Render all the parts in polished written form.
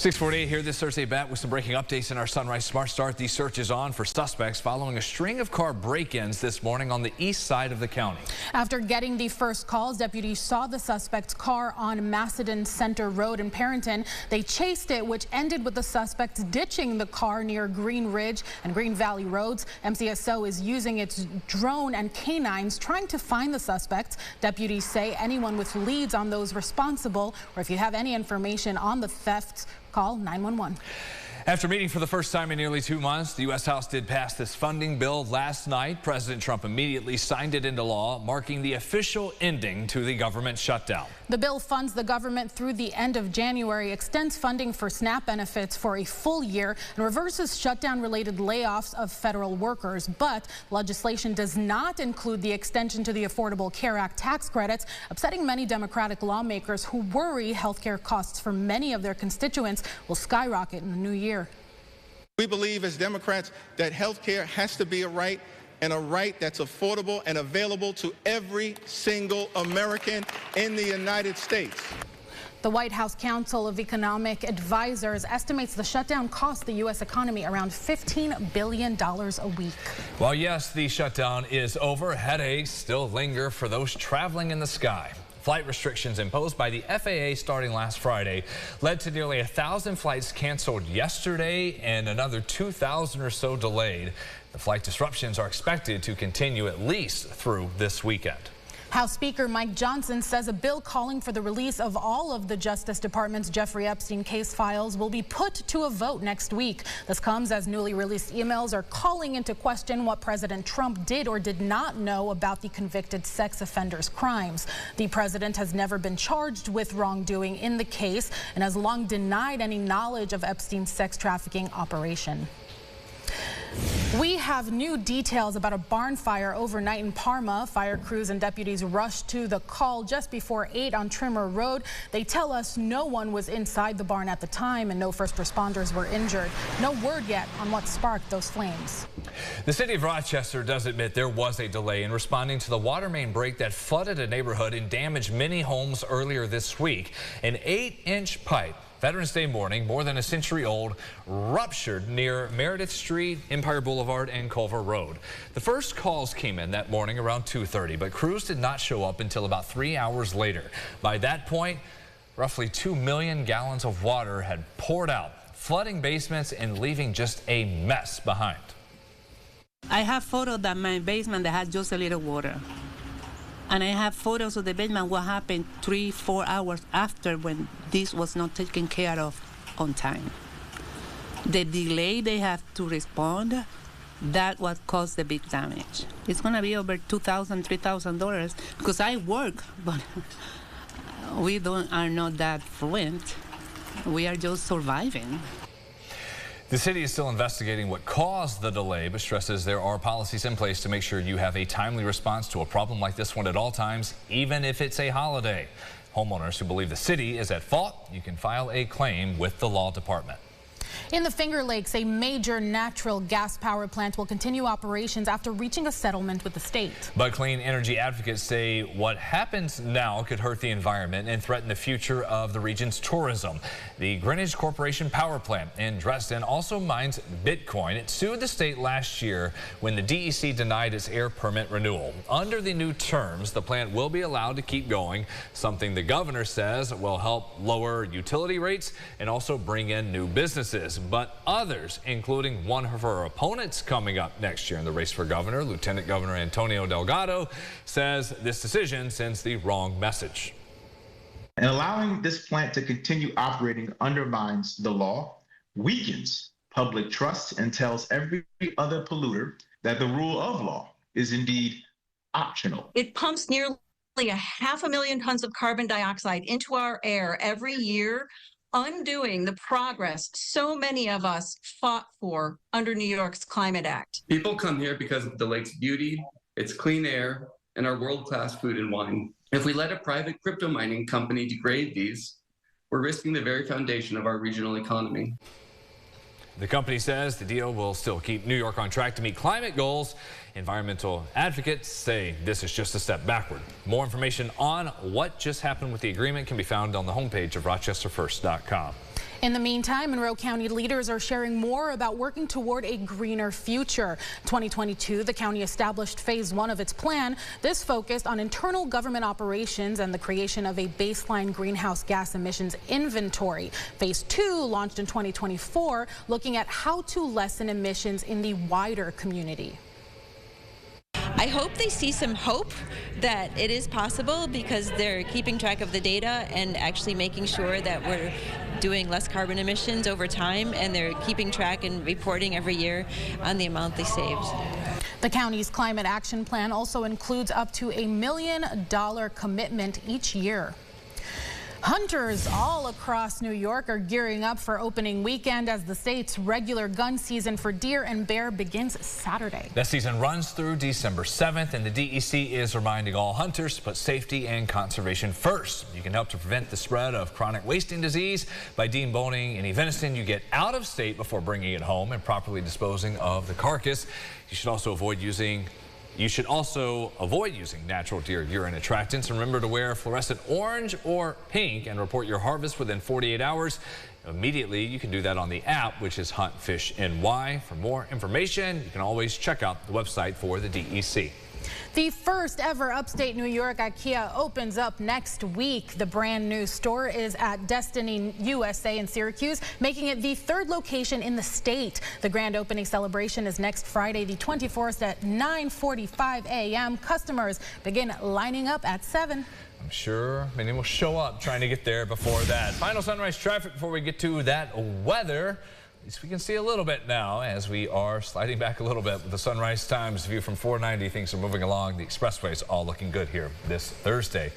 6:48 here this Thursday, back with some breaking updates in our Sunrise Smart Start. The search is on for suspects following a string of car break-ins this morning on the east side of the county. After getting the first calls, deputies saw the suspect's car on Macedon Center Road in Perinton. They chased it, which ended with the suspects ditching the car near Green Ridge and Green Valley Roads. MCSO is using its drone and canines trying to find the suspects. Deputies say anyone with leads on those responsible, or if you have any information on the thefts, call 911. After meeting for the first time in nearly 2 months, the U.S. House did pass this funding bill last night. President Trump immediately signed it into law, marking the official ending to the government shutdown. The bill funds the government through the end of January, extends funding for SNAP benefits for a full year, and reverses shutdown-related layoffs of federal workers. But legislation does not include the extension to the Affordable Care Act tax credits, upsetting many Democratic lawmakers who worry healthcare costs for many of their constituents will skyrocket in the new year. We believe as Democrats that health care has to be a right, and a right that's affordable and available to every single American in the United States. The White House Council of Economic Advisors estimates the shutdown cost the U.S. economy around $15 billion a week. Well, yes, the shutdown is over. Headaches still linger for those traveling in the sky. Flight restrictions imposed by the FAA starting last Friday led to nearly 1,000 flights canceled yesterday and another 2,000 or so delayed. The flight disruptions are expected to continue at least through this weekend. House Speaker Mike Johnson says a bill calling for the release of all of the Justice Department's Jeffrey Epstein case files will be put to a vote next week. This comes as newly released emails are calling into question what President Trump did or did not know about the convicted sex offender's crimes. The president has never been charged with wrongdoing in the case and has long denied any knowledge of Epstein's sex trafficking operation. We have new details about a barn fire overnight in Parma. Fire crews and deputies rushed to the call just before 8 on Trimmer Road. They tell us no one was inside the barn at the time and no first responders were injured. No word yet on what sparked those flames. The city of Rochester does admit there was a delay in responding to the water main break that flooded a neighborhood and damaged many homes earlier this week. An 8-inch pipe, Veterans Day morning, more than a century old, ruptured near Meredith Street, Empire Boulevard, and Culver Road. The first calls came in that morning around 2:30, but crews did not show up until about 3 hours later. By that point, roughly 2 million gallons of water had poured out, flooding basements and leaving just a mess behind. I have photos that my basement that had just a little water. And I have photos of the basement what happened 3-4 hours after when this was not taken care of on time. The delay they have to respond, that what caused the big damage. It's going to be over $2,000, $3,000 because I work, but we are not that fluent. We are just surviving. The city is still investigating what caused the delay, but stresses there are policies in place to make sure you have a timely response to a problem like this one at all times, even if it's a holiday. Homeowners who believe the city is at fault, you can file a claim with the law department. In the Finger Lakes, a major natural gas power plant will continue operations after reaching a settlement with the state. But clean energy advocates say what happens now could hurt the environment and threaten the future of the region's tourism. The Greenwich Corporation power plant in Dresden also mines Bitcoin. It sued the state last year when the DEC denied its air permit renewal. Under the new terms, the plant will be allowed to keep going, something the governor says will help lower utility rates and also bring in new businesses. But others, including one of her opponents coming up next year in the race for governor, Lieutenant Governor Antonio Delgado, says this decision sends the wrong message. And allowing this plant to continue operating undermines the law, weakens public trust, and tells every other polluter that the rule of law is indeed optional. It pumps nearly 500,000 tons of carbon dioxide into our air every year, undoing the progress so many of us fought for under New York's Climate Act. People come here because of the lake's beauty, its clean air, and our world-class food and wine. If we let a private crypto mining company degrade these, we're risking the very foundation of our regional economy. The company says the deal will still keep New York on track to meet climate goals. Environmental advocates say this is just a step backward. More information on what just happened with the agreement can be found on the homepage of RochesterFirst.com. In the meantime, Monroe County leaders are sharing more about working toward a greener future. 2022, the county established phase 1 of its plan. This focused on internal government operations and the creation of a baseline greenhouse gas emissions inventory. Phase 2 launched in 2024, looking at how to lessen emissions in the wider community. I hope they see some hope that it is possible because they're keeping track of the data and actually making sure that we're doing less carbon emissions over time, and they're keeping track and reporting every year on the amount they saved. The county's climate action plan also includes up to $1 million commitment each year. Hunters all across New York are gearing up for opening weekend as the state's regular gun season for deer and bear begins Saturday. That season runs through December 7th, and the DEC is reminding all hunters to put safety and conservation first. You can help to prevent the spread of chronic wasting disease by deboning any venison you get out of state before bringing it home and properly disposing of the carcass. You should also avoid using natural deer urine attractants. And remember to wear fluorescent orange or pink and report your harvest within 48 hours. Immediately, you can do that on the app, which is Hunt Fish NY. For more information, you can always check out the website for the DEC. The first ever upstate New York IKEA opens up next week. The brand new store is at Destiny USA in Syracuse, making it the 3rd location in the state. The grand opening celebration is next Friday, the 24th at 9:45 a.m. Customers begin lining up at 7. I'm sure many will show up trying to get there before that. Final sunrise traffic before we get to that weather. At least we can see a little bit now as we are sliding back a little bit with the sunrise times view from 490. Things are moving along. The expressway's all looking good here this Thursday.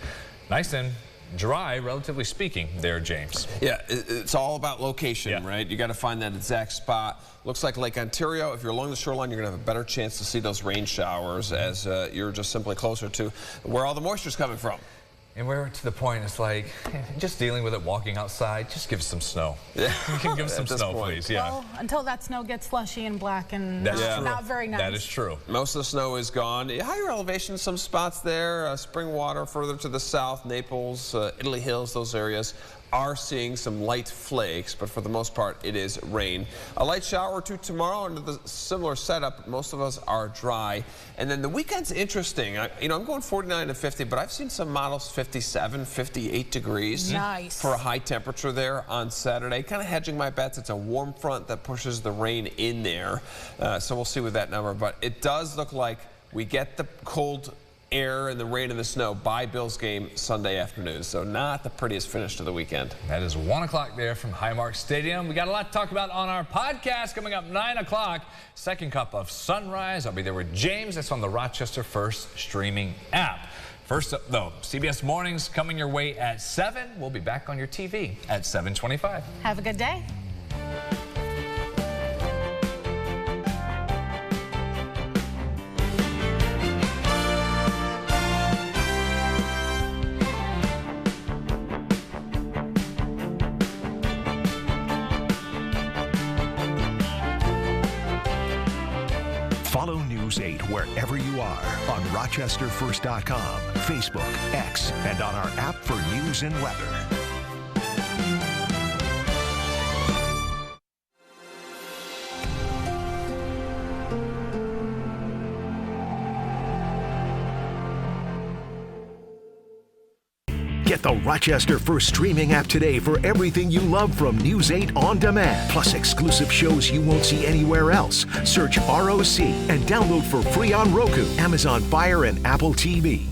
Nice and dry, relatively speaking, there, James. Yeah, it's all about location, right? You got to find that exact spot. Looks like Lake Ontario. If you're along the shoreline, you're going to have a better chance to see those rain showers as you're just simply closer to where all the moisture's coming from. And we're to the point, it's like, just dealing with it, walking outside, just give us some snow. Yeah. You can give us some snow, please. Yeah. Well, until that snow gets slushy and black and not very nice. That is true. Most of the snow is gone. Higher elevation, some spots there. Spring Water further to the south, Naples, Italy Hills, those areas are seeing some light flakes, but for the most part, it is rain. A light shower or two tomorrow under the similar setup. Most of us are dry. And then the weekend's interesting. I'm going 49 to 50, but I've seen some models 57, 58 degrees. Nice. For a high temperature there on Saturday. Kind of hedging my bets. It's a warm front that pushes the rain in there. So we'll see with that number. But it does look like we get the cold air and the rain and the snow by Bills game Sunday afternoon. So not the prettiest finish to the weekend. That is 1 o'clock there from Highmark Stadium. We got a lot to talk about on our podcast coming up 9 o'clock. Second cup of sunrise. I'll be there with James. That's on the Rochester First streaming app. First up, though, CBS Mornings coming your way at 7. We'll be back on your TV at 7:25. Have a good day. Follow News 8 wherever you are on RochesterFirst.com, Facebook, X, and on our app for news and weather. Get the Rochester First streaming app today for everything you love from News 8 On Demand, plus exclusive shows you won't see anywhere else. Search ROC and download for free on Roku, Amazon Fire, and Apple TV.